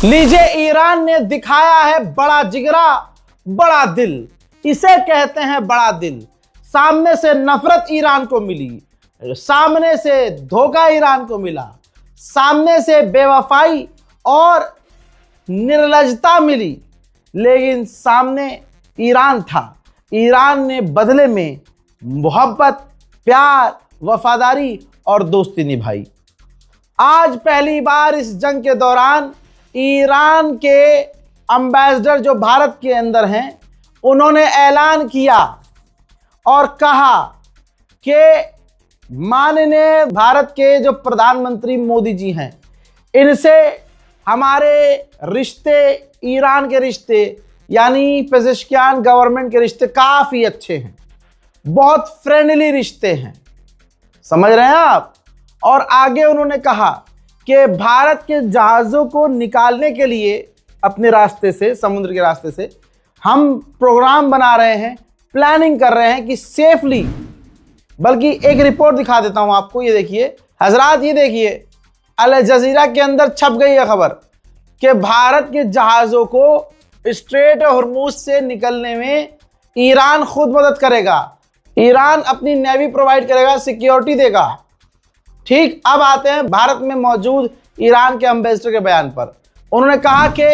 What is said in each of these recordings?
लीजिए, ईरान ने दिखाया है बड़ा जिगरा, बड़ा दिल। इसे कहते हैं बड़ा दिल। सामने से नफरत ईरान को मिली, सामने से धोखा ईरान को मिला, सामने से बेवफाई और निर्लजता मिली, लेकिन सामने ईरान था। ईरान ने बदले में मोहब्बत, प्यार, वफादारी और दोस्ती निभाई। आज पहली बार इस जंग के दौरान ईरान के एम्बेसडर जो भारत के अंदर हैं, उन्होंने ऐलान किया और कहा कि माननीय भारत के जो प्रधानमंत्री मोदी जी हैं, इनसे हमारे रिश्ते, ईरान के रिश्ते यानी पेजेश्कियान गवर्नमेंट के रिश्ते काफ़ी अच्छे हैं, बहुत फ्रेंडली रिश्ते हैं। समझ रहे हैं आप? और आगे उन्होंने कहा कि भारत के जहाज़ों को निकालने के लिए अपने रास्ते से, समुद्र के रास्ते से, हम प्रोग्राम बना रहे हैं, प्लानिंग कर रहे हैं कि सेफली, बल्कि एक रिपोर्ट दिखा देता हूं आपको। ये देखिए हजरात, ये देखिए अल जजीरा के अंदर छप गई है खबर कि भारत के जहाज़ों को स्ट्रेट हॉर्मूज से निकलने में ईरान खुद मदद करेगा, ईरान अपनी नेवी प्रोवाइड करेगा, सिक्योरिटी देगा। ठीक, अब आते हैं भारत में मौजूद ईरान के एम्बेसडर के बयान पर। उन्होंने कहा कि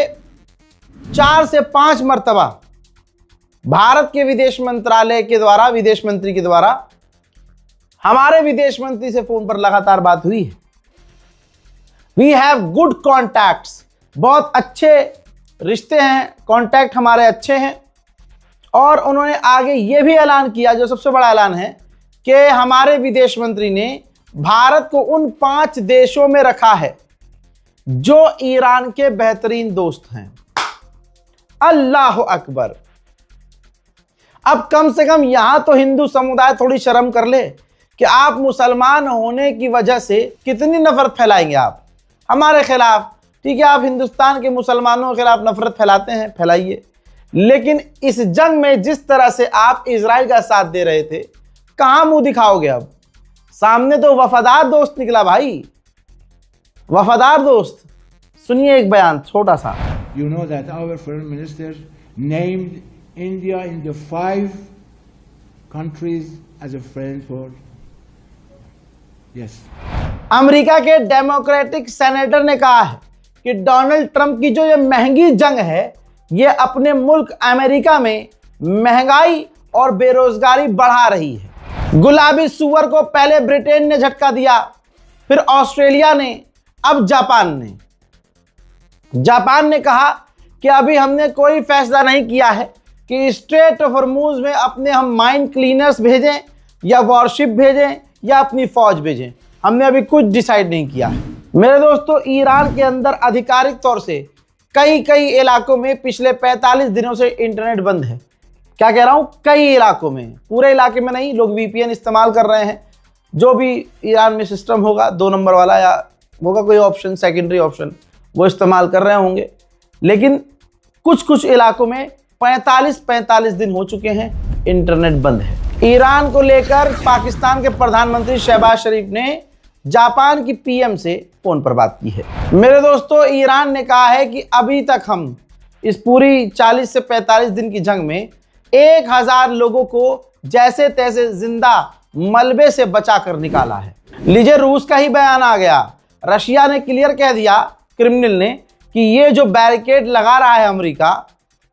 4 से 5 मरतबा भारत के विदेश मंत्रालय के द्वारा, विदेश मंत्री के द्वारा हमारे विदेश मंत्री से फोन पर लगातार बात हुई है। वी हैव गुड कॉन्टैक्ट्स, बहुत अच्छे रिश्ते हैं, कॉन्टैक्ट हमारे अच्छे हैं। और उन्होंने आगे ये भी ऐलान किया, जो सबसे बड़ा ऐलान है, कि हमारे विदेश मंत्री ने भारत को उन 5 देशों में रखा है जो ईरान के बेहतरीन दोस्त हैं। अल्लाह अकबर। अब कम से कम यहां तो हिंदू समुदाय थोड़ी शर्म कर ले कि आप मुसलमान होने की वजह से कितनी नफरत फैलाएंगे आप हमारे खिलाफ। ठीक है, आप हिंदुस्तान के मुसलमानों के खिलाफ नफरत फैलाते हैं, फैलाइए, लेकिन इस जंग में जिस तरह से आप इजराइल का साथ दे रहे थे, कहां मुंह दिखाओगे अब? सामने तो वफादार दोस्त निकला भाई, वफादार दोस्त। सुनिए एक बयान छोटा सा। You know that our foreign minister named India in the 5 countries as a friend for. Yes. America के डेमोक्रेटिक सेनेटर ने कहा है कि डोनाल्ड ट्रंप की जो ये महंगी जंग है, ये अपने मुल्क अमेरिका में महंगाई और बेरोजगारी बढ़ा रही है। गुलाबी सुअर को पहले ब्रिटेन ने झटका दिया, फिर ऑस्ट्रेलिया ने, अब जापान ने। जापान ने कहा कि अभी हमने कोई फैसला नहीं किया है कि स्ट्रेट ऑफ हॉर्मूज में अपने हम माइन क्लीनर्स भेजें या वॉरशिप भेजें या अपनी फौज भेजें, हमने अभी कुछ डिसाइड नहीं किया है। मेरे दोस्तों, ईरान के अंदर आधिकारिक तौर से कई इलाकों में पिछले 45 दिनों से इंटरनेट बंद है। क्या कह रहा हूं? कई इलाकों में, पूरे इलाके में नहीं। लोग वीपीएन इस्तेमाल कर रहे हैं, जो भी ईरान में सिस्टम होगा 2 नंबर वाला या होगा कोई ऑप्शन, सेकेंडरी ऑप्शन, वो इस्तेमाल कर रहे होंगे। लेकिन कुछ इलाकों में 45 दिन हो चुके हैं इंटरनेट बंद है। ईरान को लेकर पाकिस्तान के प्रधानमंत्री शहबाज शरीफ ने जापान की पीएम से फोन पर बात की है। मेरे दोस्तों, ईरान ने कहा है कि अभी तक हम इस पूरी 40 से 45 दिन की जंग में 1000 लोगों को जैसे तैसे जिंदा मलबे से बचा कर निकाला है। लीजिए, रूस का ही बयान आ गया। रशिया ने क्लियर कह दिया, क्रिमिनल ने, कि ये जो बैरिकेड लगा रहा है अमेरिका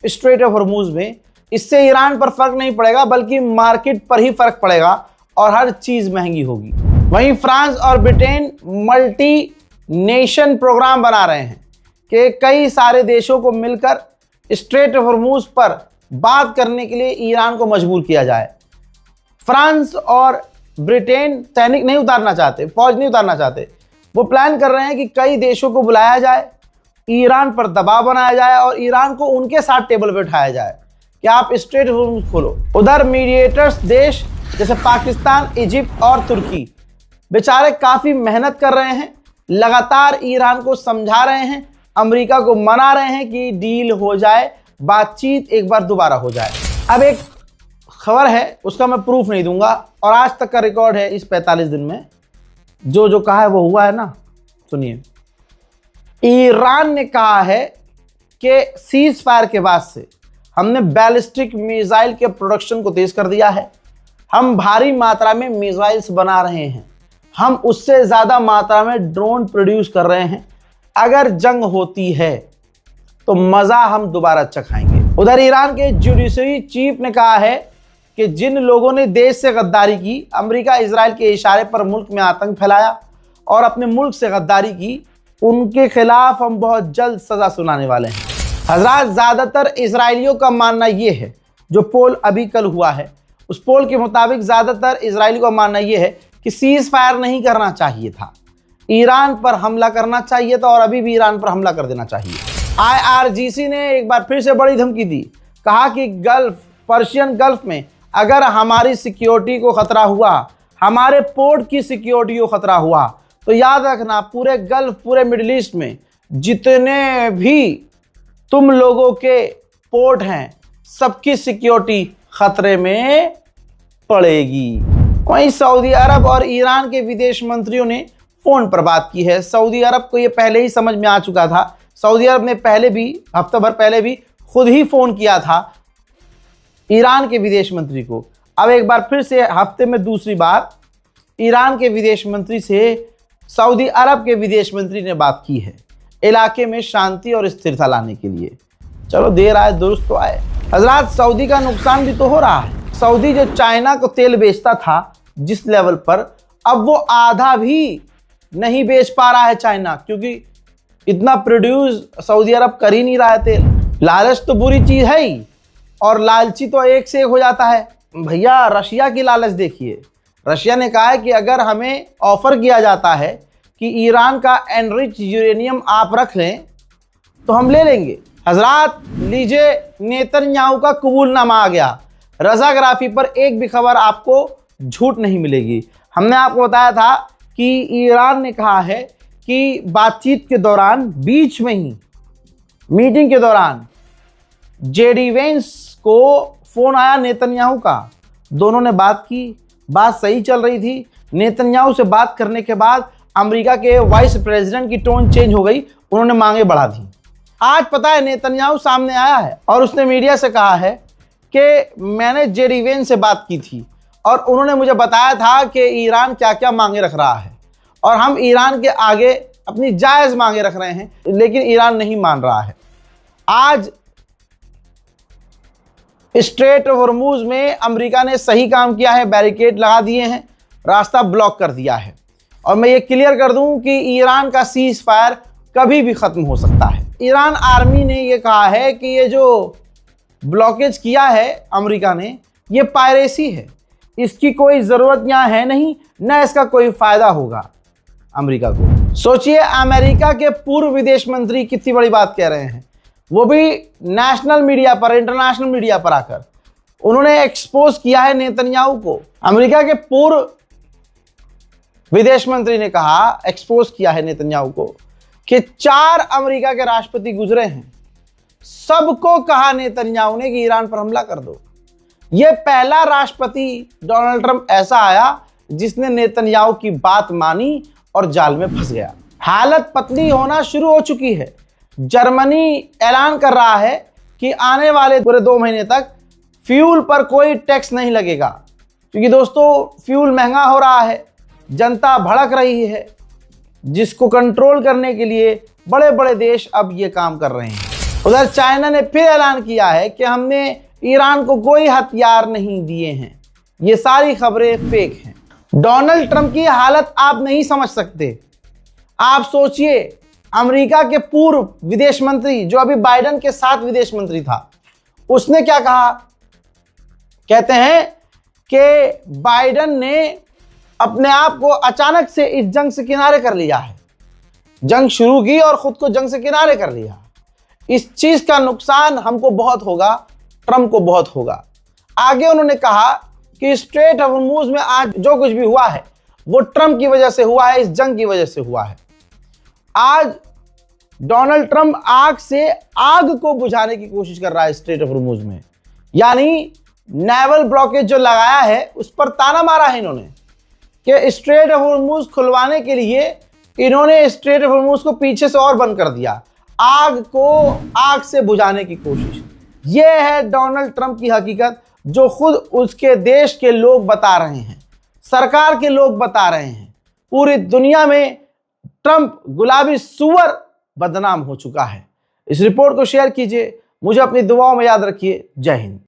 स्ट्रेट ऑफ हॉर्मूज में, इससे ईरान पर फर्क नहीं पड़ेगा, बल्कि मार्केट पर ही फर्क पड़ेगा और हर चीज महंगी होगी। वहीं फ्रांस और ब्रिटेन मल्टी नेशन प्रोग्राम बना रहे हैं कि कई सारे देशों को मिलकर स्ट्रेट ऑफ हॉर्मूज पर बात करने के लिए ईरान को मजबूर किया जाए। फ्रांस और ब्रिटेन सैनिक नहीं उतारना चाहते, फौज नहीं उतारना चाहते। वो प्लान कर रहे हैं कि कई देशों को बुलाया जाए, ईरान पर दबाव बनाया जाए और ईरान को उनके साथ टेबल पर उठाया जाए कि आप स्ट्रेट हॉर्मूज खोलो। उधर मीडिएटर्स देश जैसे पाकिस्तान, इजिप्ट और तुर्की बेचारे काफ़ी मेहनत कर रहे हैं, लगातार ईरान को समझा रहे हैं, अमेरिका को मना रहे हैं कि डील हो जाए, बातचीत एक बार दोबारा हो जाए। अब एक खबर है, उसका मैं प्रूफ नहीं दूंगा और आज तक का रिकॉर्ड है इस 45 दिन में जो कहा है वो हुआ है ना। सुनिए, ईरान ने कहा है कि सीज फायर के बाद से हमने बैलिस्टिक मिसाइल के प्रोडक्शन को तेज कर दिया है। हम भारी मात्रा में मिसाइल्स बना रहे हैं, हम उससे ज़्यादा मात्रा में ड्रोन प्रोड्यूस कर रहे हैं। अगर जंग होती है तो मज़ा हम दोबारा चखाएंगे। उधर ईरान के जुडिशरी चीफ ने कहा है कि जिन लोगों ने देश से गद्दारी की, अमेरिका इजराइल के इशारे पर मुल्क में आतंक फैलाया और अपने मुल्क से गद्दारी की, उनके खिलाफ हम बहुत जल्द सज़ा सुनाने वाले हैं। हजरात, ज़्यादातर इजरायलियों का मानना ये है, जो पोल अभी कल हुआ है उस पोल के मुताबिक ज़्यादातर इजरायलियों का मानना ये है कि सीज फायर नहीं करना चाहिए था, ईरान पर हमला करना चाहिए था और अभी भी ईरान पर हमला कर देना चाहिए। IRGC ने एक बार फिर से बड़ी धमकी दी, कहा कि पर्शियन गल्फ में अगर हमारी सिक्योरिटी को खतरा हुआ, हमारे पोर्ट की सिक्योरिटी को खतरा हुआ, तो याद रखना पूरे गल्फ, पूरे मिडिल ईस्ट में जितने भी तुम लोगों के पोर्ट हैं, सबकी सिक्योरिटी खतरे में पड़ेगी। वहीं सऊदी अरब और ईरान के विदेश मंत्रियों ने फोन पर बात की है। सऊदी अरब को यह पहले ही समझ में आ चुका था। सऊदी अरब ने पहले भी, हफ्ता भर पहले भी खुद ही फोन किया था ईरान के विदेश मंत्री को। अब एक बार फिर से हफ्ते में दूसरी बार ईरान के विदेश मंत्री से सऊदी अरब के विदेश मंत्री ने बात की है, इलाके में शांति और स्थिरता लाने के लिए। चलो, देर आए दुरुस्त तो आए। हजरात, सऊदी का नुकसान भी तो हो रहा है। सऊदी जो चाइना को तेल बेचता था जिस लेवल पर, अब वो आधा भी नहीं बेच पा रहा है चाइना, क्योंकि इतना प्रोड्यूस सऊदी अरब कर ही नहीं रहा है तेल। लालच तो बुरी चीज़ है ही, और लालची तो एक से एक हो जाता है। भैया, रशिया की लालच देखिए। रशिया ने कहा है कि अगर हमें ऑफर किया जाता है कि ईरान का एनरिच यूरेनियम आप रख लें तो हम ले लेंगे। हजरात, लीजिए, नेतन्याहू का कबूलनामा आ गया। रजाग्राफी पर एक भी खबर आपको झूठ नहीं मिलेगी। हमने आपको बताया था कि ईरान ने कहा है कि बातचीत के दौरान, बीच में ही मीटिंग के दौरान, जेडी वेंस को फोन आया नेतन्याहू का। दोनों ने बात की, बात सही चल रही थी। नेतन्याहू से बात करने के बाद अमेरिका के वाइस प्रेसिडेंट की टोन चेंज हो गई, उन्होंने मांगे बढ़ा दी। आज पता है नेतन्याहू सामने आया है और उसने मीडिया से कहा है कि मैंने जेडी वेंस से बात की थी और उन्होंने मुझे बताया था कि ईरान क्या क्या मांगे रख रहा है और हम ईरान के आगे अपनी जायज़ मांगे रख रहे हैं, लेकिन ईरान नहीं मान रहा है। आज स्ट्रेट ऑफ हॉर्मुज में अमेरिका ने सही काम किया है, बैरिकेड लगा दिए हैं, रास्ता ब्लॉक कर दिया है। और मैं ये क्लियर कर दूं कि ईरान का सीज फायर कभी भी ख़त्म हो सकता है। ईरान आर्मी ने ये कहा है कि ये जो ब्लॉकेज किया है अमेरिका ने, ये पायरेसी है, इसकी कोई ज़रूरत यहाँ है नहीं, न इसका कोई फ़ायदा होगा अमेरिका को। सोचिए, अमेरिका के पूर्व विदेश मंत्री कितनी बड़ी बात कह रहे हैं, वो भी नेशनल मीडिया पर, इंटरनेशनल मीडिया पर आकर। उन्होंने एक्सपोज किया है नेतन्याहू को। अमेरिका के पूर्व विदेश मंत्री ने कहा, एक्सपोज किया है नेतन्याहू को कि 4 अमेरिका के राष्ट्रपति गुजरे हैं, सबको कहा नेतन्याहू ने कि ईरान पर हमला कर दो। यह पहला राष्ट्रपति डोनाल्ड ट्रंप ऐसा आया जिसने नेतन्याहू की बात मानी और जाल में फंस गया। हालत पतली होना शुरू हो चुकी है। जर्मनी ऐलान कर रहा है कि आने वाले पूरे 2 महीने तक फ्यूल पर कोई टैक्स नहीं लगेगा, क्योंकि दोस्तों फ्यूल महंगा हो रहा है, जनता भड़क रही है, जिसको कंट्रोल करने के लिए बड़े बड़े देश अब ये काम कर रहे हैं। उधर चाइना ने फिर ऐलान किया है कि हमने ईरान को कोई हथियार नहीं दिए हैं, ये सारी खबरें फेक हैं। डोनाल्ड ट्रंप की हालत आप नहीं समझ सकते। आप सोचिए, अमेरिका के पूर्व विदेश मंत्री जो अभी बाइडेन के साथ विदेश मंत्री था, उसने क्या कहा? कहते हैं कि बाइडेन ने अपने आप को अचानक से इस जंग से किनारे कर लिया है। जंग शुरू की और खुद को जंग से किनारे कर लिया। इस चीज का नुकसान हमको बहुत होगा, ट्रंप को बहुत होगा। आगे उन्होंने कहा कि स्ट्रेट ऑफ हॉर्मुज में आज जो कुछ भी हुआ है वो ट्रंप की वजह से हुआ है, इस जंग की वजह से हुआ है। आज डोनाल्ड ट्रंप आग से आग को बुझाने की कोशिश कर रहा है स्ट्रेट ऑफ हॉर्मुज में, यानी नेवल ब्लॉकेज जो लगाया है उस पर ताना मारा है इन्होंने कि स्ट्रेट ऑफ हॉर्मुज खुलवाने के लिए इन्होंने स्ट्रेट ऑफ हॉर्मुज को पीछे से और बंद कर दिया, आग को आग से बुझाने की कोशिश। यह है डोनाल्ड ट्रंप की हकीकत, जो खुद उसके देश के लोग बता रहे हैं, सरकार के लोग बता रहे हैं। पूरी दुनिया में ट्रंप गुलाबी सुअर बदनाम हो चुका है। इस रिपोर्ट को शेयर कीजिए, मुझे अपनी दुआओं में याद रखिए। जय हिंद।